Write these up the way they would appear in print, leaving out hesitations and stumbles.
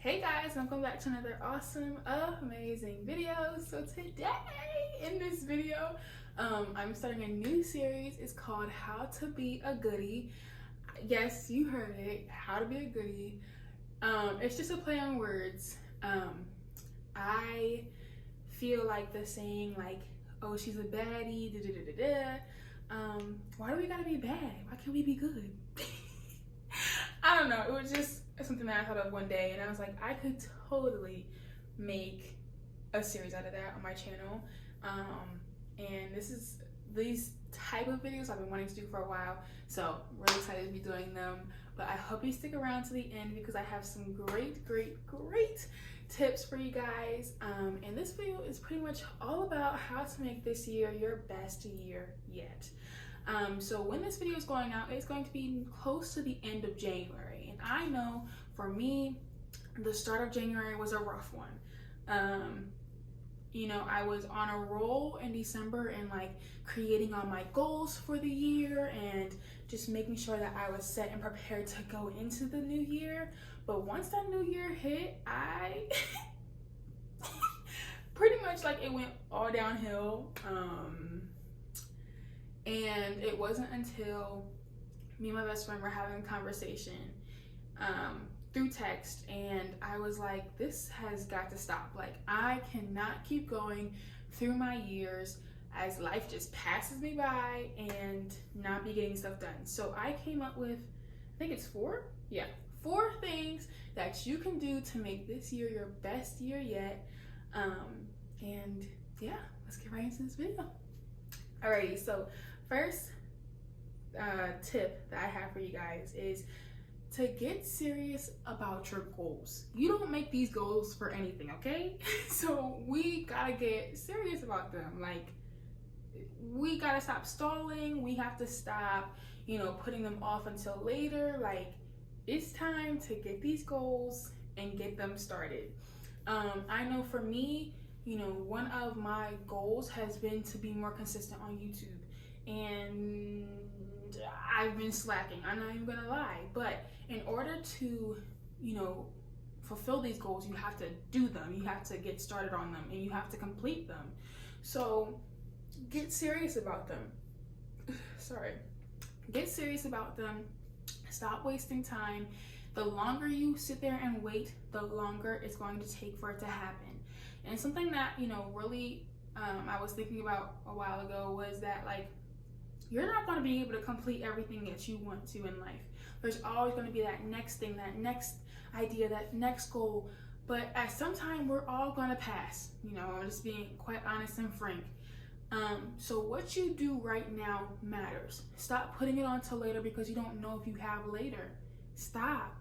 Hey guys, welcome back to another awesome, amazing video. So today, in this video, I'm starting a new series. It's called How to Be a Goodie. Yes, you heard it, How to Be a Goodie. It's just a play on words. I feel like the saying like, oh, she's a baddie, why do we gotta be bad? Why can't we be good? I don't know, it was just something that I thought of one day, and I was like, I could totally make a series out of that on my channel. And these type of videos I've been wanting to do for a while, so I'm really excited to be doing them. But I hope you stick around to the end because I have some great tips for you guys. And this video is pretty much all about how to make this year your best year yet. So when this video is going out, it's going to be close to the end of January. And I know for me, the start of January was a rough one. You know, I was on a roll in December and like creating all my goals for the year and just making sure that I was set and prepared to go into the new year. But once that new year hit, I pretty much like it went all downhill. And it wasn't until me and my best friend were having a conversation through text, and I was like, this has got to stop. Like, I cannot keep going through my years as life just passes me by and not be getting stuff done. So I came up with, I think it's four things that you can do to make this year your best year yet. And yeah, let's get right into this video. Alrighty, so first tip that I have for you guys is to get serious about your goals. You don't make these goals for anything, okay? So we gotta get serious about them. Like, we gotta stop stalling. We have to stop, you know, putting them off until later. Like, it's time to get these goals and get them started. I know for me, you know, one of my goals has been to be more consistent on YouTube, and I've been slacking. I'm not even gonna lie, but in order to, you know, fulfill these goals, you have to do them. You have to get started on them, and you have to complete them. So get serious about them. Sorry. Get serious about them. Stop wasting time. The longer you sit there and wait, the longer it's going to take for it to happen. And something that, you know, really I was thinking about a while ago was that, like, you're not going to be able to complete everything that you want to in life. There's always going to be that next thing, that next idea, that next goal. But at some time, we're all going to pass. You know, I'm just being quite honest and frank. So what you do right now matters. Stop putting it on till later because you don't know if you have later. Stop.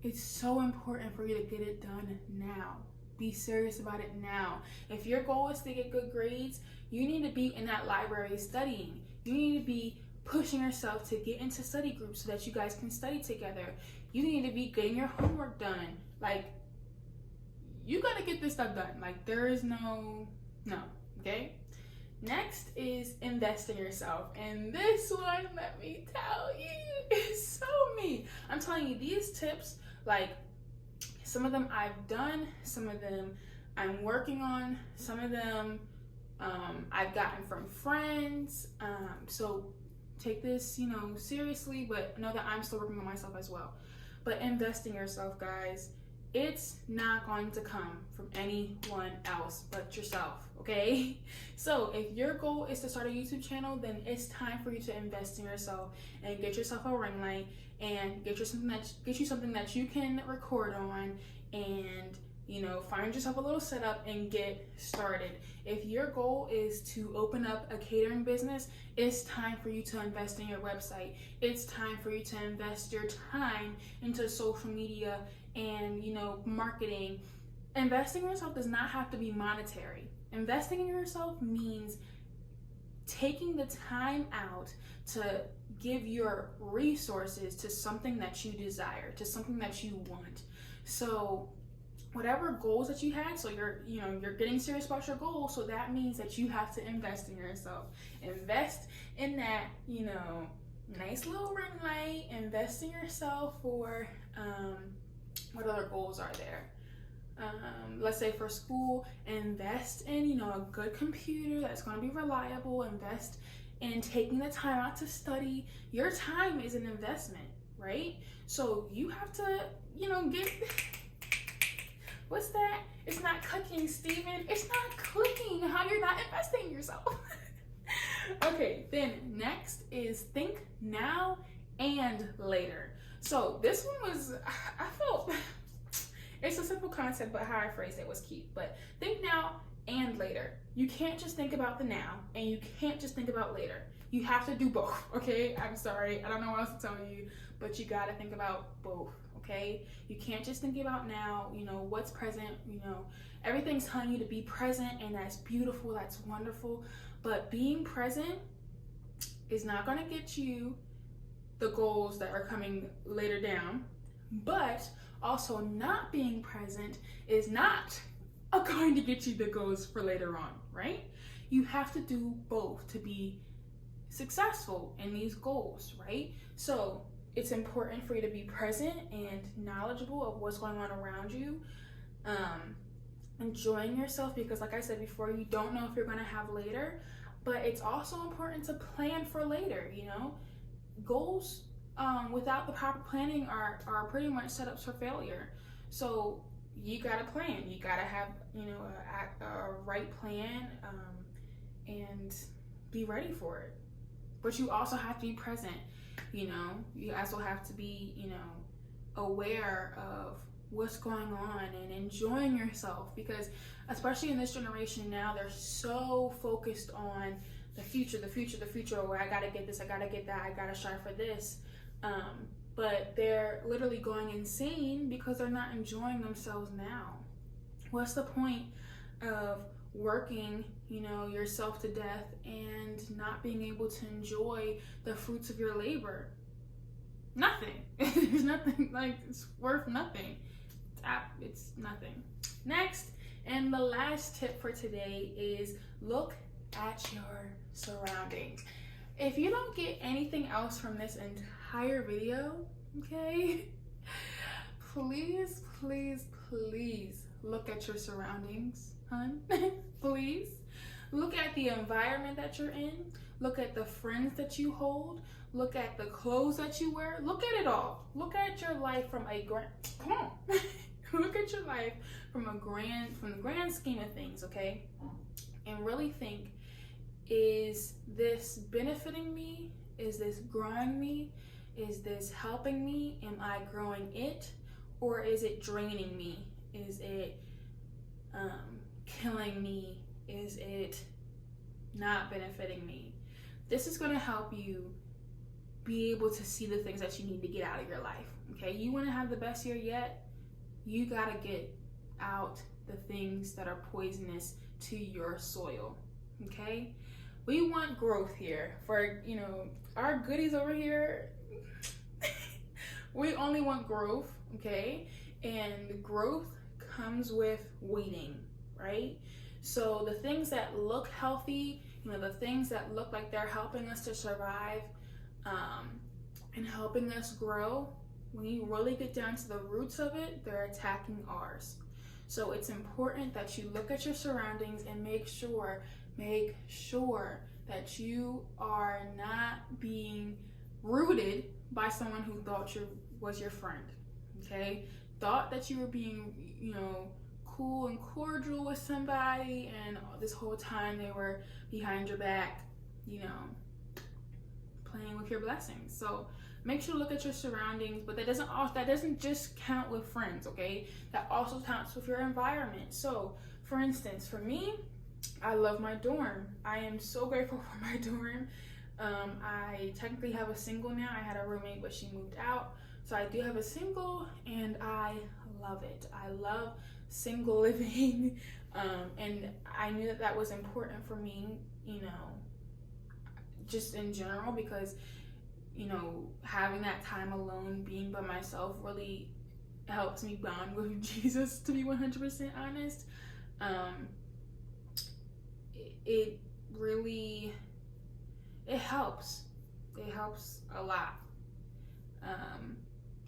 It's so important for you to get it done now. Be serious about it now. If your goal is to get good grades, you need to be in that library studying. You need to be pushing yourself to get into study groups so that you guys can study together. You need to be getting your homework done. Like, you gotta get this stuff done. Like, there is no, okay? Next is invest in yourself. And this one, let me tell you, is so me. I'm telling you, these tips, like, some of them I've done, some of them I'm working on, some of them I've gotten from friends. So take this, you know, seriously, but know that I'm still working on myself as well. But invest in yourself, guys. It's not going to come from anyone else but yourself, okay? So if your goal is to start a YouTube channel, then it's time for you to invest in yourself and get yourself a ring light and get you something that you can record on, and, you know, find yourself a little setup and get started. If your goal is to open up a catering business, it's time for you to invest in your website. It's time for you to invest your time into social media and, you know, marketing. Investing in yourself does not have to be monetary. Investing in yourself means taking the time out to give your resources to something that you desire, to something that you want. So whatever goals that you had, so you're getting serious about your goals, so that means that you have to invest in yourself. Invest in that, you know, nice little ring light. Invest in yourself for what other goals are there? let's say for school, invest in, you know, a good computer that's going to be reliable. Invest in taking the time out to study. Your time is an investment, right? So you have to, you know, get, what's that? It's not cooking, Steven. It's not clicking how you're not investing in yourself. Okay, then next is think now and later. So this one was, I felt, it's a simple concept, but how I phrased it was key. But think now and later. You can't just think about the now, and you can't just think about later. You have to do both, okay? I'm sorry, I don't know what else to tell you, but you gotta think about both, okay? You can't just think about now, you know, what's present, you know, everything's telling you to be present, and that's beautiful, that's wonderful, but being present is not gonna get you the goals that are coming later down, but also not being present is not going to get you the goals for later on, right? You have to do both to be successful in these goals, right? So it's important for you to be present and knowledgeable of what's going on around you, enjoying yourself, because like I said before, you don't know if you're going to have later, but it's also important to plan for later. You know, goals without the proper planning are pretty much set up for failure. So you gotta plan. You gotta have, you know, a right plan, and be ready for it. But you also have to be present. You know, you also have to be, you know, aware of what's going on and enjoying yourself, because especially in this generation now, they're so focused on the future, where I gotta get this, I gotta get that, I gotta strive for this. But they're literally going insane because they're not enjoying themselves now. What's the point of working, you know, yourself to death and not being able to enjoy the fruits of your labor? Nothing. There's nothing, like, it's worth nothing. It's nothing. Next, and the last tip for today is look at your surroundings. If you don't get anything else from this entire video, okay, please look at your surroundings, hun. Please look at the environment that you're in. Look at the friends that you hold. Look at the clothes that you wear. Look at it all. Look at your life from a come on. Look at your life from the grand scheme of things, okay? And really think, is this benefiting me? Is this growing me? Is this helping me? Am I growing it? Or is it draining me? Is it killing me? Is it not benefiting me? This is going to help you be able to see the things that you need to get out of your life, okay? You want to have the best year yet? You got to get out the things that are poisonous to your soil, okay? We want growth here. For, you know, our goodies over here, we only want growth, okay? And growth comes with waiting, right? So the things that look healthy, you know, the things that look like they're helping us to survive, and helping us grow, when you really get down to the roots of it, they're attacking ours. So it's important that you look at your surroundings and make sure that you are not being rooted by someone who thought was your friend, okay? Thought that you were being, you know, cool and cordial with somebody, and this whole time they were behind your back, you know, playing with your blessings. So make sure to look at your surroundings, but that doesn't just count with friends, okay? That also counts with your environment. So for instance, for me, I love my dorm. I am so grateful for my dorm. I technically have a single now. I had a roommate, but she moved out. So I do have a single, and I love it. I love single living. And I knew that was important for me, you know, just in general, because, you know, having that time alone, being by myself, really helps me bond with Jesus, to be 100% honest. It really, it helps a lot.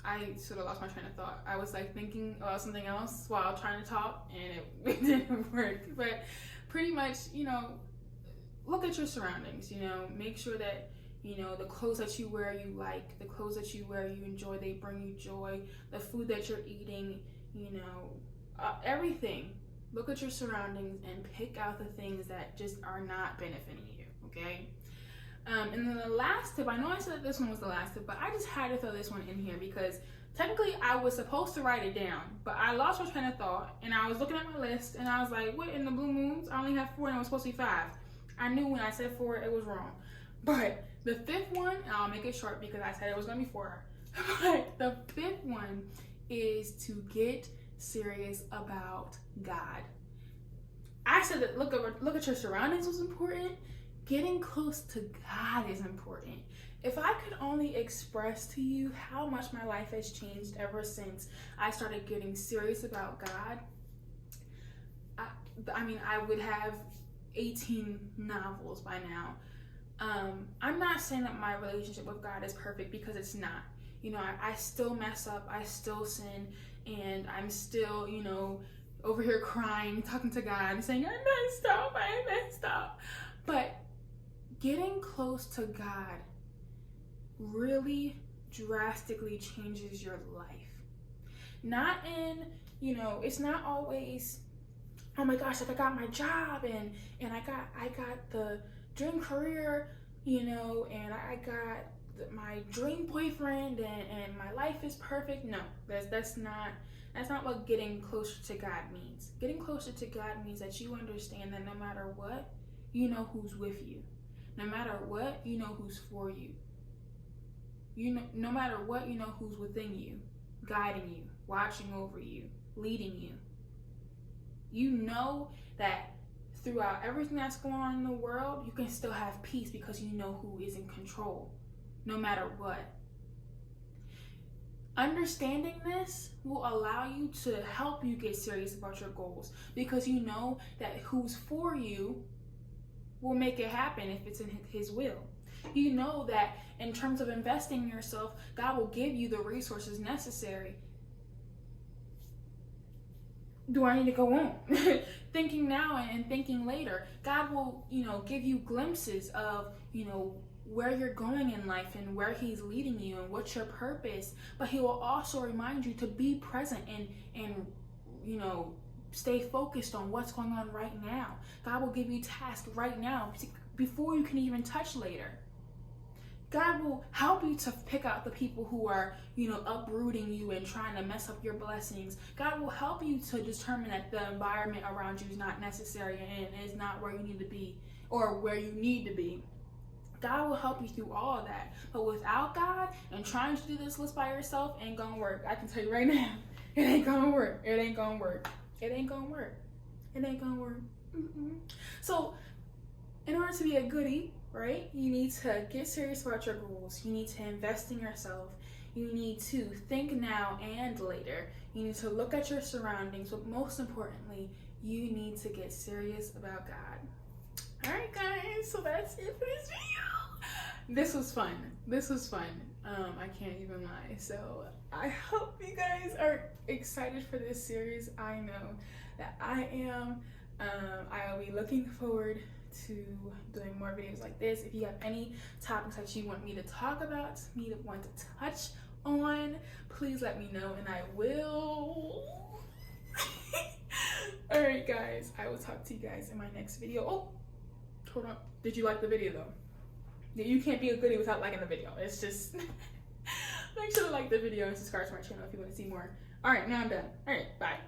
I sort of lost my train of thought. I was like thinking about something else while trying to talk, and it didn't work. But pretty much, look at your surroundings. Make sure that the clothes that you wear you like, the clothes that you wear you enjoy, they bring you joy. The food that you're eating, everything. Look at your surroundings and pick out the things that just are not benefiting you. Okay. And then the last tip, I know I said that this one was the last tip, but I just had to throw this one in here because technically I was supposed to write it down, but I lost my train of thought, and I was looking at my list and I was like, what in the blue moons? I only have 4 and it was supposed to be 5. I knew when I said 4 it was wrong. But the 5th one, and I'll make it short because I said it was going to be 4, but the 5th one is to get serious about God. I said that look at your surroundings was important. Getting close to God is important. If I could only express to you how much my life has changed ever since I started getting serious about God, I would have 18 novels by now. I'm not saying that my relationship with God is perfect, because it's not. I still mess up, I still sin, and I'm still, over here crying, talking to God and saying, I messed up. But getting close to God really drastically changes your life. Not in, it's not always, oh my gosh, like I got my job and I got the dream career, and I got my dream boyfriend and my life is perfect. No, that's not what getting closer to God means. Getting closer to God means that you understand that no matter what, you know who's with you. No matter what, you know who's for you. No matter what, you know who's within you, guiding you, watching over you, leading you. You know that throughout everything that's going on in the world, you can still have peace because you know who is in control, no matter what. Understanding this will allow you to help you get serious about your goals, because you know that who's for you will make it happen if it's in His will. You know that in terms of investing in yourself, God will give you the resources necessary. Do I need to go on? Thinking now and thinking later. God will, give you glimpses of, where you're going in life and where He's leading you and what's your purpose. But He will also remind you to be present and stay focused on what's going on right now. God will give you tasks right now before you can even touch later. God will help you to pick out the people who are, uprooting you and trying to mess up your blessings. God will help you to determine that the environment around you is not necessary and is not where you need to be or where you need to be. God will help you through all of that. But without God and trying to do this list by yourself ain't gonna work. I can tell you right now, it ain't gonna work. It ain't gonna work. It ain't gonna work. It ain't gonna work. So, in order to be a goodie, right, you need to get serious about your goals. You need to invest in yourself. You need to think now and later. You need to look at your surroundings, but most importantly, you need to get serious about God. All right, guys, so that's it for this video. This was fun. I can't even lie. So I hope you guys are excited for this series. I know that I am. I'll be looking forward to doing more videos like this. If you have any topics that you want me to talk about, want to touch on, please let me know and I will. All right, guys, I will talk to you guys in my next video. Oh, hold on. Did you like the video though? You can't be a goodie without liking the video. It's just make sure to like the video and subscribe to my channel if you want to see more. All right, now I'm done. All right, bye.